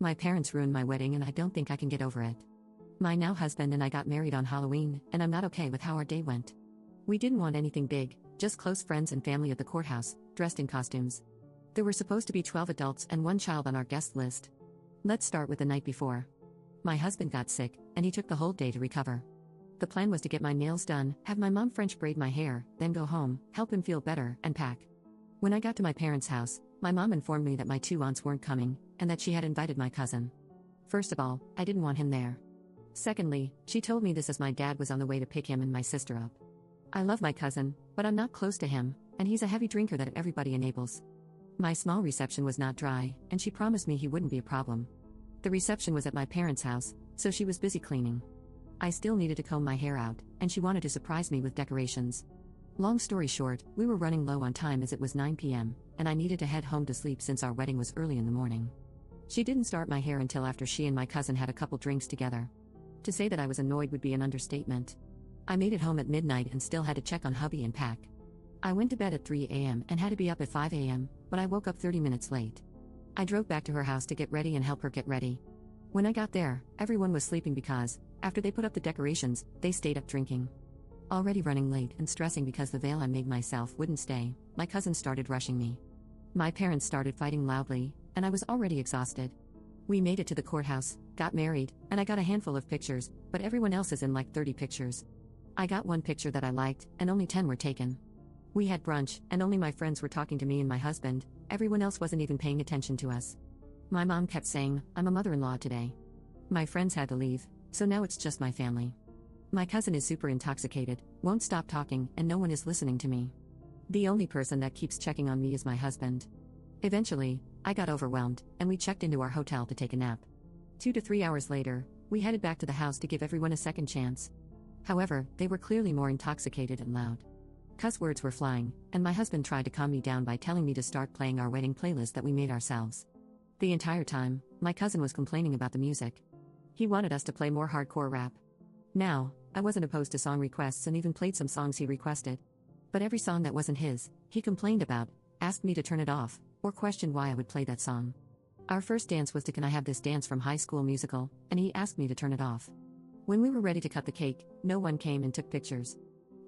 My parents ruined my wedding and I don't think I can get over it. My now husband and I got married on Halloween, and I'm not okay with how our day went. We didn't want anything big, just close friends and family at the courthouse, dressed in costumes. There were supposed to be 12 adults and 1 child on our guest list. Let's start with the night before. My husband got sick, and he took the whole day to recover. The plan was to get my nails done, have my mom French braid my hair, then go home, help him feel better, and pack. When I got to my parents' house, my mom informed me that my 2 aunts weren't coming, and that she had invited my cousin. First of all, I didn't want him there. Secondly, she told me this as my dad was on the way to pick him and my sister up. I love my cousin, but I'm not close to him, and he's a heavy drinker that everybody enables. My small reception was not dry, and she promised me he wouldn't be a problem. The reception was at my parents' house, so she was busy cleaning. I still needed to comb my hair out, and she wanted to surprise me with decorations. Long story short, we were running low on time as it was 9 p.m., and I needed to head home to sleep since our wedding was early in the morning. She didn't start my hair until after she and my cousin had a couple drinks together. To say that I was annoyed would be an understatement. I made it home at midnight and still had to check on hubby and pack. I went to bed at 3 a.m. and had to be up at 5 a.m., but I woke up 30 minutes late. I drove back to her house to get ready and help her get ready. When I got there, everyone was sleeping because, after they put up the decorations, they stayed up drinking. Already running late and stressing because the veil I made myself wouldn't stay, my cousin started rushing me. My parents started fighting loudly, and I was already exhausted. We made it to the courthouse, got married, and I got a handful of pictures, but everyone else is in like 30 pictures. I got 1 picture that I liked, and only 10 were taken. We had brunch, and only my friends were talking to me and my husband, everyone else wasn't even paying attention to us. My mom kept saying, "I'm a mother-in-law today." My friends had to leave, so now it's just my family. My cousin is super intoxicated, won't stop talking, and no one is listening to me. The only person that keeps checking on me is my husband. Eventually, I got overwhelmed, and we checked into our hotel to take a nap. 2 to 3 hours later, we headed back to the house to give everyone a second chance. However, they were clearly more intoxicated and loud. Cuss words were flying, and my husband tried to calm me down by telling me to start playing our wedding playlist that we made ourselves. The entire time, my cousin was complaining about the music. He wanted us to play more hardcore rap. Now, I wasn't opposed to song requests and even played some songs he requested. But every song that wasn't his, he complained about, asked me to turn it off, or questioned why I would play that song. Our first dance was to Can I Have This Dance from High School Musical, and he asked me to turn it off. When we were ready to cut the cake, no one came and took pictures.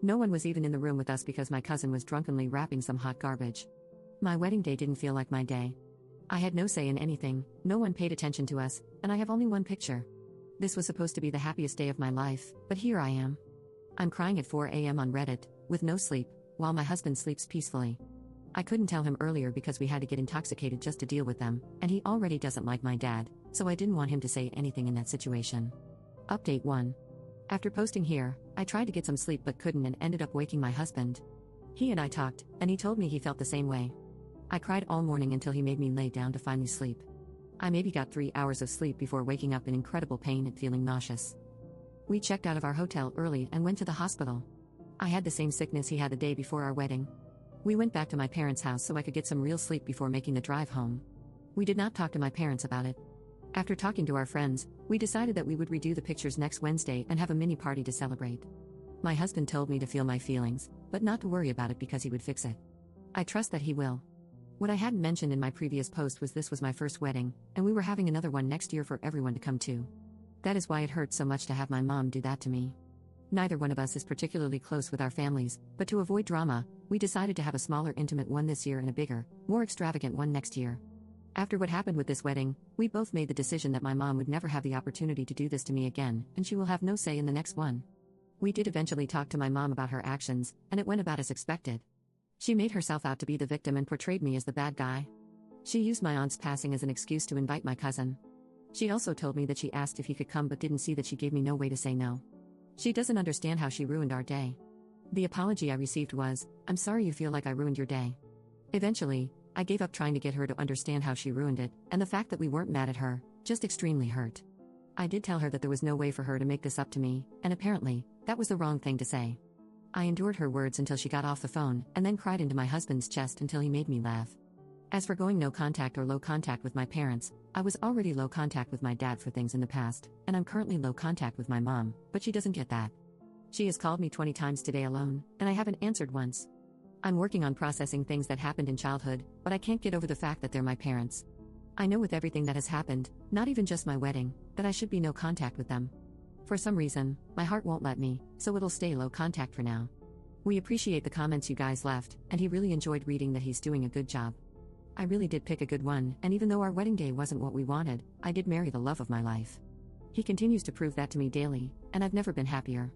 No one was even in the room with us because my cousin was drunkenly rapping some hot garbage. My wedding day didn't feel like my day. I had no say in anything, no one paid attention to us, and I have only 1 picture. This was supposed to be the happiest day of my life, but here I am. I'm crying at 4 a.m. on Reddit, with no sleep, while my husband sleeps peacefully. I couldn't tell him earlier because we had to get intoxicated just to deal with them, and he already doesn't like my dad, so I didn't want him to say anything in that situation. Update 1. After posting here, I tried to get some sleep but couldn't and ended up waking my husband. He and I talked, and he told me he felt the same way. I cried all morning until he made me lay down to finally sleep. I maybe got 3 hours of sleep before waking up in incredible pain and feeling nauseous. We checked out of our hotel early and went to the hospital. I had the same sickness he had the day before our wedding. We went back to my parents' house so I could get some real sleep before making the drive home. We did not talk to my parents about it. After talking to our friends, we decided that we would redo the pictures next Wednesday and have a mini party to celebrate. My husband told me to feel my feelings, but not to worry about it because he would fix it. I trust that he will. What I hadn't mentioned in my previous post was this was my first wedding, and we were having another one next year for everyone to come to. That is why it hurts so much to have my mom do that to me. Neither one of us is particularly close with our families, but to avoid drama, we decided to have a smaller intimate one this year and a bigger, more extravagant one next year. After what happened with this wedding, we both made the decision that my mom would never have the opportunity to do this to me again, and she will have no say in the next one. We did eventually talk to my mom about her actions, and it went about as expected. She made herself out to be the victim and portrayed me as the bad guy. She used my aunt's passing as an excuse to invite my cousin. She also told me that she asked if he could come but didn't see that she gave me no way to say no. She doesn't understand how she ruined our day. The apology I received was, "I'm sorry you feel like I ruined your day." Eventually, I gave up trying to get her to understand how she ruined it, and the fact that we weren't mad at her, just extremely hurt. I did tell her that there was no way for her to make this up to me, and apparently, that was the wrong thing to say. I endured her words until she got off the phone, and then cried into my husband's chest until he made me laugh. As for going no contact or low contact with my parents, I was already low contact with my dad for things in the past, and I'm currently low contact with my mom, but she doesn't get that. She has called me 20 times today alone, and I haven't answered once. I'm working on processing things that happened in childhood, but I can't get over the fact that they're my parents. I know with everything that has happened, not even just my wedding, that I should be no contact with them. For some reason, my heart won't let me, so it'll stay low contact for now. We appreciate the comments you guys left, and he really enjoyed reading that he's doing a good job. I really did pick a good one, and even though our wedding day wasn't what we wanted, I did marry the love of my life. He continues to prove that to me daily, and I've never been happier.